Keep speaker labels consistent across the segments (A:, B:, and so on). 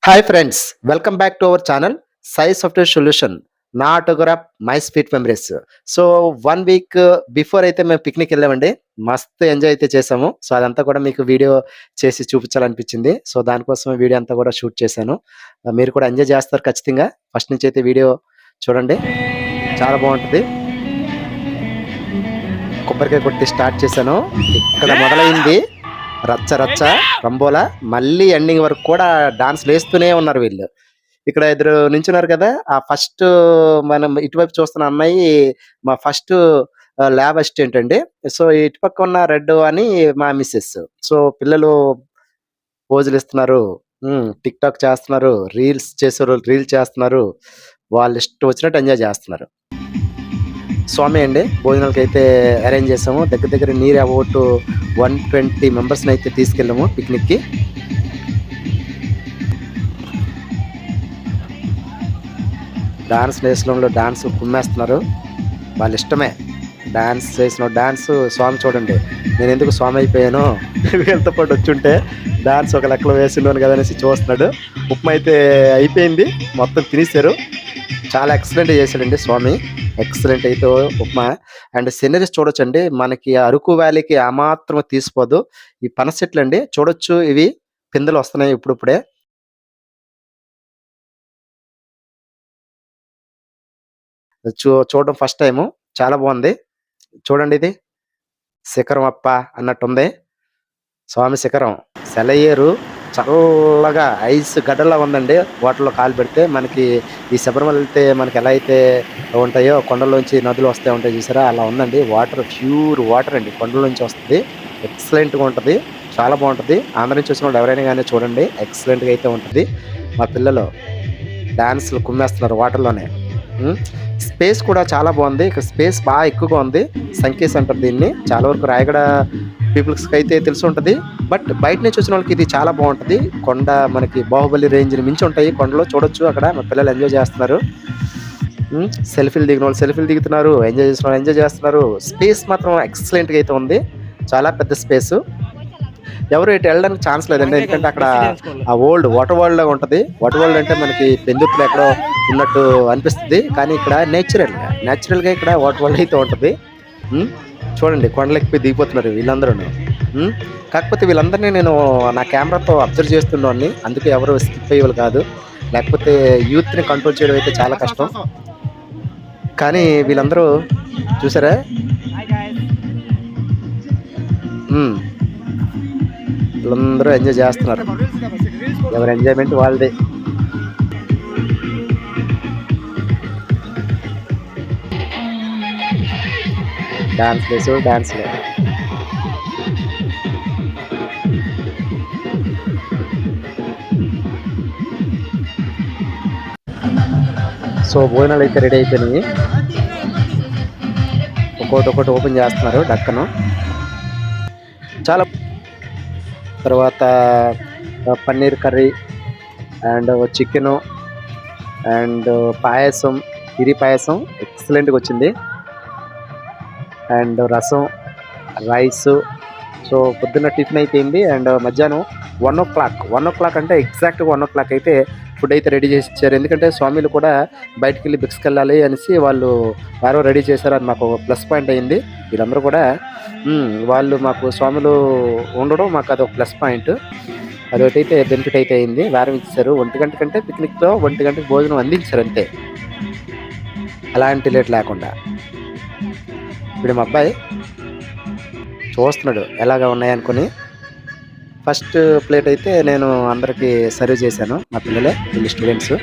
A: Hi friends, welcome back to our channel Sai software solution. నా autograph my sweet memories. So 1 week before అయితే మేము picnic వెళ్ళామండి. మస్తు enjoy అయితే చేసాము. సో అదంతా కూడా మీకు వీడియో చేసి చూపించాలనిపించింది. సో దానికోసమే వీడియో అంతా కూడా షూట్ చేశాను. మీరు కూడా ఎంజాయ్ చేస్తారు ఖచ్చితంగా. ఫస్ట్ నుంచి అయితే వీడియో చూడండి, చాలా బాగుంటుంది. కొబ్బరికాయ కొట్టి స్టార్ట్ చేశాను. ఇక్కడ మొదలైంది రచ్చ రచ్చ రంబోలా. మళ్ళీ ఎండింగ్ వరకు కూడా డాన్స్ వేస్తూనే ఉన్నారు వీళ్ళు. ఇక్కడ ఇద్దరు నించున్నారు కదా, ఆ ఫస్ట్ మనం ఇటువైపు చూస్తున్న అమ్మాయి మా ఫస్ట్ ల్యాబ్ అసిస్టెంట్ అండి. సో ఇటుపక్క ఉన్న రెడ్ అని మా మిస్సెస్. సో పిల్లలు పోజులు ఇస్తున్నారు, టిక్ టాక్ చేస్తున్నారు, రీల్స్ చేసారు, రీల్ చేస్తున్నారు. వాళ్ళు ఇష్టం వచ్చినట్టు ఎంజాయ్ చేస్తున్నారు. స్వామి అండి, భోజనాలకైతే అరేంజ్ చేసాము. దగ్గర దగ్గర నీరు అబౌట్ 120 మెంబర్స్ని అయితే తీసుకెళ్ళాము పిక్నిక్కి. డాన్స్ నేర్చుకోవడంలో డాన్స్ కుమ్మేస్తున్నారు, వాళ్ళ ఇష్టమే. డాన్స్ చేసిన డాన్స్ స్వామి చూడండి. నేను ఎందుకు స్వామి అయిపోయాను, వీళ్ళతో పాటు వచ్చుంటే డాన్స్ ఒక లెక్కలో వేసిండోను కదా అనేసి చూస్తున్నాడు. ఉప్మా అయితే అయిపోయింది, మొత్తం తినేశారు. చాలా ఎక్సలెంట్ చేశాడండి స్వామి, ఎక్సలెంట్ అయితే ఉప్మా. అండ్ సీనరీస్ చూడొచ్చండి, మనకి అరకు వ్యాలీకి ఆ మాత్రం తీసిపోదు. ఈ పనస చెట్లు అండి చూడొచ్చు, ఇవి పిందెలు వస్తున్నాయి ఇప్పుడిప్పుడే. చూడడం ఫస్ట్ టైము, చాలా బాగుంది. చూడండి, ఇది శిఖరం అప్ప అన్నట్టుంది. స్వామి శిఖరం సెలయేరు చల్లగా ఐస్ గడ్డలా ఉందండి. వాటర్లో కాలు పెడితే మనకి ఈ శబరిమల వెళ్తే మనకి ఎలా అయితే ఉంటాయో కొండల్లోంచి నదులు వస్తూ ఉంటాయి చూసారా, అలా ఉందండి. వాటర్ ప్యూర్ వాటర్ అండి, కొండల వస్తుంది. ఎక్సలెంట్గా ఉంటుంది, చాలా బాగుంటుంది. ఆంధ్ర నుంచి వచ్చిన వాళ్ళు ఎవరైనా కానీ చూడండి, ఎక్సలెంట్గా అయితే ఉంటుంది. మా పిల్లలు డాన్స్లు కుమ్మేస్తున్నారు వాటర్లోనే. స్పేస్ కూడా చాలా బాగుంది, ఇక్కడ స్పేస్ బాగా ఎక్కువగా ఉంది. సంకేస్ అంటారు దీన్ని. చాలా వరకు రాయగడ పీపుల్స్కి అయితే తెలిసి ఉంటుంది, బట్ బయట నుంచి వచ్చిన వాళ్ళకి ఇది చాలా బాగుంటుంది. కొండ మనకి బాహుబలి రేంజ్ని మించి ఉంటాయి కొండలో, చూడొచ్చు. అక్కడ మా పిల్లలు ఎంజాయ్ చేస్తున్నారు. సెల్ఫీలు దిగిన వాళ్ళు సెల్ఫీలు దిగుతున్నారు, ఎంజాయ్ చేసిన వాళ్ళు ఎంజాయ్ చేస్తున్నారు. స్పేస్ మాత్రం ఎక్సలెంట్గా అయితే ఉంది, చాలా పెద్ద స్పేస్. ఎవరు ఇటు వెళ్ళడానికి ఛాన్స్ లేదండి, ఎందుకంటే అక్కడ ఆ వాటర్ వరల్డ్ లాగా ఉంటుంది. వాటర్ వరల్డ్ అంటే మనకి పెందుతులు ఎక్కడో ఉన్నట్టు అనిపిస్తుంది, కానీ ఇక్కడ నేచురల్గా ఇక్కడ వాటర్ వరల్డ్ అయితే ఉంటుంది. చూడండి, కొండలెక్కి దిగిపోతున్నారు వీళ్ళందరూ. కాకపోతే వీళ్ళందరినీ నేను నా కెమెరాతో అబ్జర్వ్ చేస్తున్నాను, అందుకే ఎవరు స్కిప్ అయ్యేవాళ్ళు కాదు. లేకపోతే యూత్ని కంట్రోల్ చేయడం అయితే చాలా కష్టం. కానీ వీళ్ళందరూ చూసారా, వీళ్ళందరూ ఎంజాయ్ చేస్తున్నారు. ఎవరి ఎంజాయ్మెంట్ వాళ్ళదే. డాన్స్ వేసు డాన్స్లే. సో భోజనాలు అయితే రెడీ అయిపోయినాయి. ఒక్కొక్కటి ఓపెన్ చేస్తున్నారు డక్కను. చాలా తర్వాత paneer curry and chicken and payasam, payasam ఎక్సలెంట్గా వచ్చింది. And rasam, rice. సో పొద్దున్న టిఫిన్ అయిపోయింది. అండ్ మధ్యాహ్నం 1 o'clock అంటే ఎగ్జాక్ట్గా 1 o'clock అయితే ఫుడ్ అయితే రెడీ చేసి ఇచ్చారు. ఎందుకంటే స్వామిలు కూడా బయటికి వెళ్ళి బిక్స్కి వెళ్ళాలి అనేసి వాళ్ళు వారో రెడీ చేశారు. అది మాకు ప్లస్ పాయింట్ అయింది. వీళ్ళందరూ కూడా వాళ్ళు మాకు స్వాములు ఉండడం మాకు అదొక ప్లస్ పాయింట్. అదొకటైతే బెనిఫిట్ అయితే అయింది. వారం ఇచ్చారు. 1 గంట కంటే పిక్నిక్లో 1 గంటకి భోజనం అందించారు అంతే, అలాంటి లేట్ లేకుండా. ఇప్పుడు మా అబ్బాయి చూస్తున్నాడు ఎలాగా ఉన్నాయనుకుని. ఫస్ట్ ప్లేట్ అయితే నేను అందరికీ సర్వ్ చేశాను, మా పిల్లలే, వీళ్ళు స్టూడెంట్స్.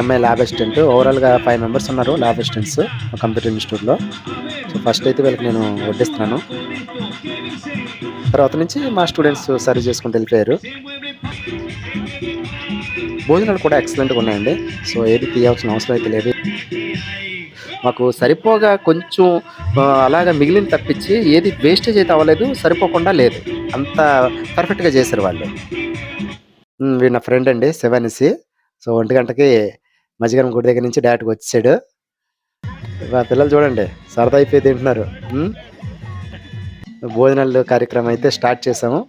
A: MI lab assistant. ఓవరాల్గా 5 మెంబర్స్ ఉన్నారు ల్యాబ్ అసిస్టెంట్స్ కంప్యూటర్ ఇన్స్టిట్యూట్లో. సో ఫస్ట్ అయితే వీళ్ళకి నేను వడ్డిస్తున్నాను, తర్వాత నుంచి మా స్టూడెంట్స్ సర్వ్ చేసుకుంటూ వెళ్ళిపోయారు. భోజనాలు కూడా ఎక్సలెంట్గా ఉన్నాయండి. సో ఏది తీయాల్సిన అవసరం అయితే లేదు. మాకు సరిపోగా కొంచెం అలాగా మిగిలిన తప్పించి ఏది వేస్టేజ్ అయితే అవ్వలేదు, సరిపోకుండా లేదు. అంత పర్ఫెక్ట్గా చేశారు వాళ్ళు. వీడు నా ఫ్రెండ్ అండి, శివానిసి. సో 1 గంటకి మజ్జిగరం గుడి దగ్గర నుంచి డైరెక్ట్గా వచ్చాడు. మా పిల్లలు చూడండి సరదా అయిపోయి తింటున్నారు. భోజనాలు కార్యక్రమం అయితే స్టార్ట్ చేసాము.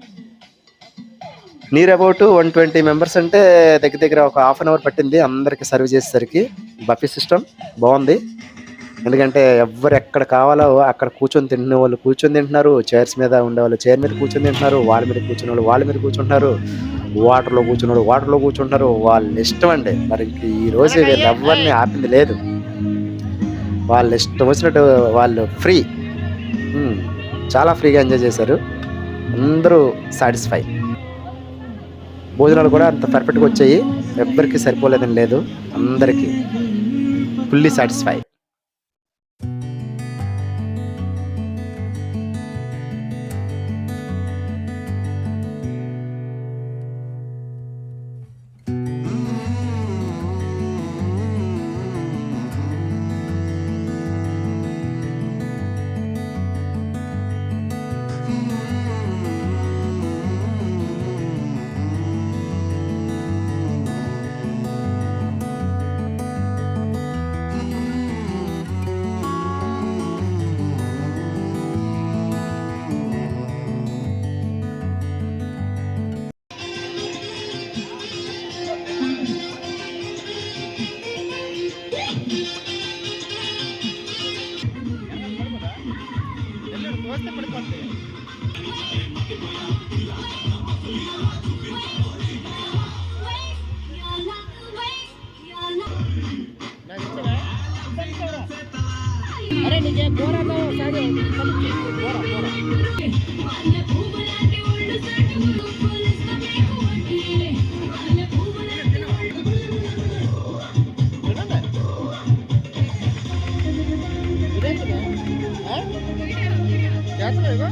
A: నియర్ అబౌట్ 120 మెంబర్స్ అంటే దగ్గర దగ్గర ఒక హాఫ్ అన్ అవర్ పట్టింది అందరికి సర్వ్ చేసేసరికి. బఫే సిస్టమ్ బాగుంది. ఎందుకంటే ఎవ్వరు ఎక్కడ కావాలో అక్కడ కూర్చొని తింటున్న వాళ్ళు కూర్చొని తింటున్నారు. చైర్స్ మీద ఉండేవాళ్ళు చైర్ మీద కూర్చొని తింటున్నారు. వాళ్ళ మీద కూర్చున్న వాళ్ళు వాళ్ళ మీద కూర్చుంటున్నారు. వాటర్‌లో కూర్చున్నోళ్ళు వాటర్‌లో కూర్చుంటున్నారు. వాళ్ళ ఇష్టం అండి. మరి ఇంక ఈ రోజు వీళ్ళెవ్వరిని ఆపింది లేదు. వాళ్ళ ఇష్టం వచ్చినట్టు వాళ్ళు ఫ్రీ. హ్మ్. చాలా ఫ్రీగా ఎంజాయ్ చేశారు. అందరూ సాటిస్ఫై. భోజనాలు కూడా అంత పర్ఫెక్ట్‌గా వచ్చాయి. ఎవ్వరికీ సరిపోలేదని లేదు. అందరికీ ఫుల్లీ సాటిస్ఫై.
B: अरे नीचे बोरा तो साइड बोरा बोरा क्या चलेगा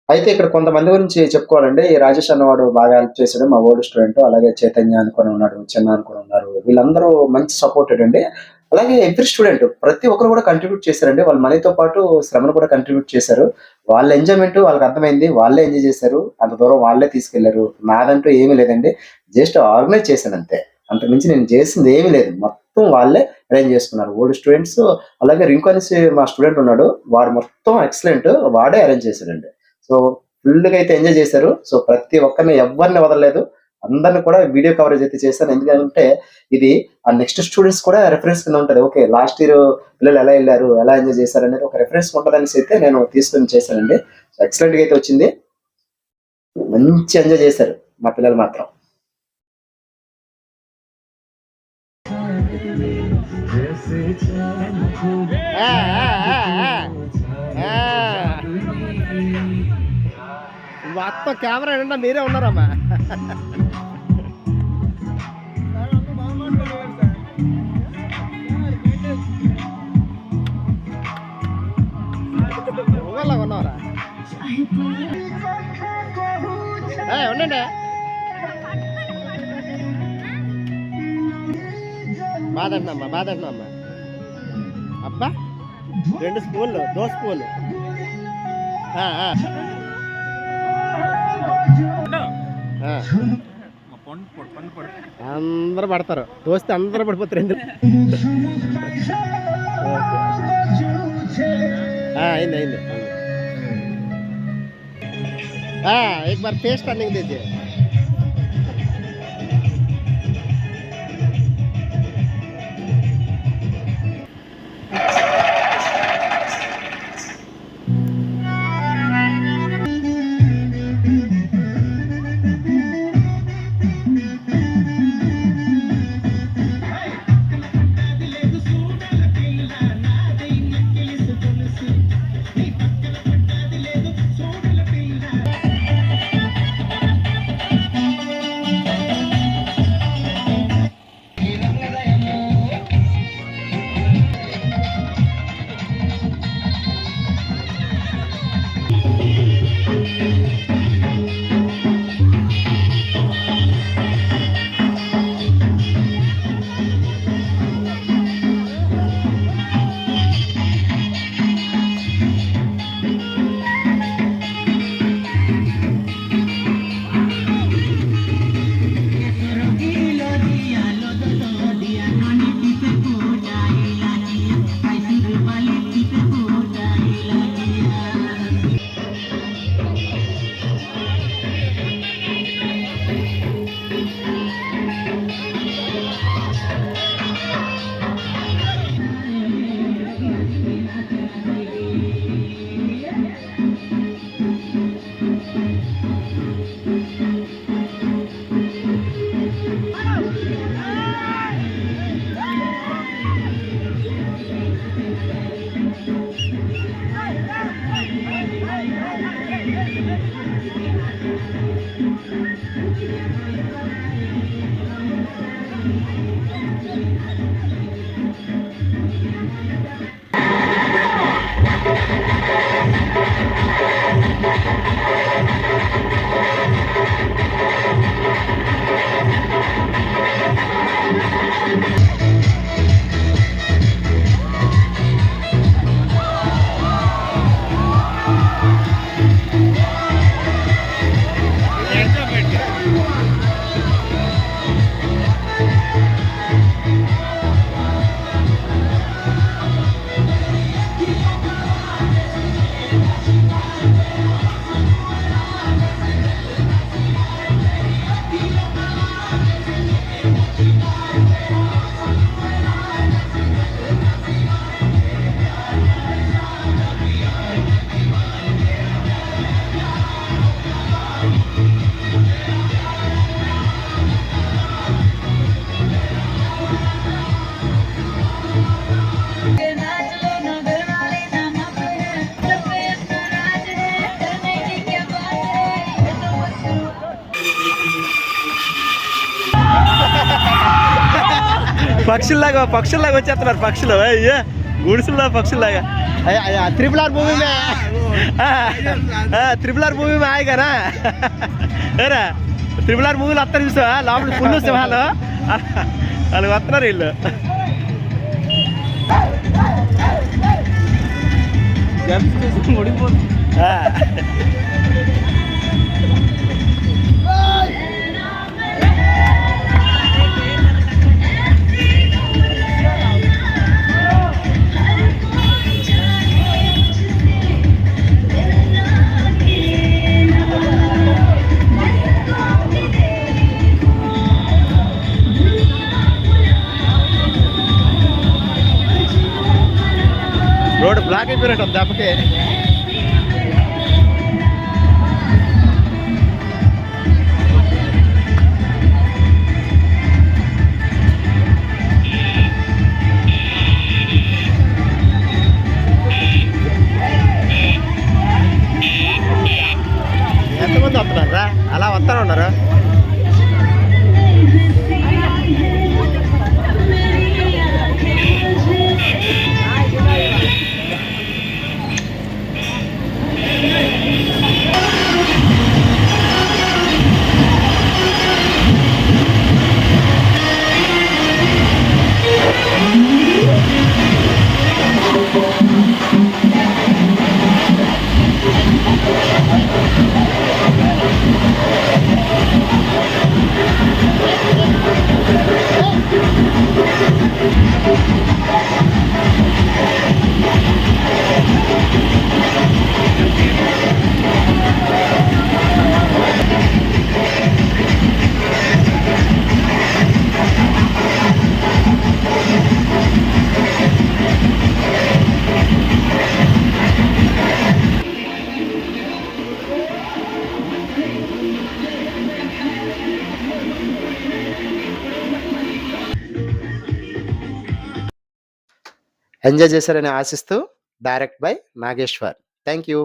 A: అయితే ఇక్కడ కొంతమంది గురించి చెప్పుకోవాలండి. ఈ రాజేష్ అన్నవాడు బాగా హెల్ప్ చేశాడు. మా ఓల్డ్ స్టూడెంట్. అలాగే చైతన్య అనుకోని ఉన్నాడు. చిన్న అనుకోని ఉన్నారు. వీళ్ళందరూ మంచి సపోర్టెడ్ అండి. అలాగే ఎవ్రి స్టూడెంట్ ప్రతి ఒక్కరు కూడా కంట్రిబ్యూట్ చేశారండి. వాళ్ళ మనీతో పాటు శ్రమను కూడా కంట్రిబ్యూట్ చేశారు. వాళ్ళ ఎంజాయ్‌మెంట్ వాళ్ళకి అర్థమైంది. వాళ్ళే ఎంజాయ్ చేశారు. అంత దూరం వాళ్ళే తీసుకెళ్లారు. నాదంటూ ఏమీ లేదండి. జస్ట్ ఆర్గనైజ్ చేశానంతే. అంతకు మించి నేను చేసింది ఏమీ లేదు. మొత్తం వాళ్ళే అరేంజ్ చేసుకున్నారు. ఓల్డ్ స్టూడెంట్స్ అలాగే రింకు అనేసి మా స్టూడెంట్ ఉన్నాడు. వాడు మొత్తం ఎక్సలెంట్. వాడే అరేంజ్ చేశాడండి. సో ఫుల్‌గా అయితే ఎంజాయ్ చేశారు. సో ప్రతి ఒక్కరిని ఎవ్వరిని వదలలేదు. అందరిని కూడా వీడియో కవరేజ్ అయితే చేశాను. ఎందుకంటే ఇది ఆ నెక్స్ట్ స్టూడెంట్స్ కూడా రిఫరెన్స్ కింద ఉంటది. ఓకే. లాస్ట్ ఇయర్ పిల్లలు ఎలా ఎళ్లారు? ఎలా ఎంజాయ్ చేశారనేది ఒక రిఫరెన్స్ ఉంటదనేసి అయితే నేను తీసుకొని చేశానండి. సో ఎక్సలెంట్‌గా అయితే వచ్చింది. మంచి ఎంజాయ్ చేశారు మా పిల్లలు మాత్రం.
B: మొత్తం కెమెరా నిండా మీరే ఉన్నారమ్మా ఉన్నారా ఉండండి బాధంటున్నామ్మా అబ్బా 2 స్పూన్లు స్పూన్లు అందరూ పడతారు. దోస్తే అందరూ పడిపోతారు. ఎందుకు అయింది एक बार टेस्ट करने दीजिए.
A: పక్షుల్లాగా వచ్చేస్తున్నారు పక్షులు. అయ్యా గుడిసుల్లో పక్షుల్లాగా. ट्रिपल आर मूवी में ट्रिपल आर मूवी में आएगा ना ఏరా ట్రిపుల్ ఆర్ మూవీలో వస్తారు చూసా లోపల ఫుల్ సింహాలు వాళ్ళు వస్తున్నారు వీళ్ళు. రోడ్ బ్లాక్ అయిపోయినట్టు దెబ్బకి. ఎంతమంది వస్తున్నారా? అలా వస్తానే ఉన్నారు. ఎంజాయ్ చేశారని ఆశిస్తూ direct by Nageshwar. Thank you.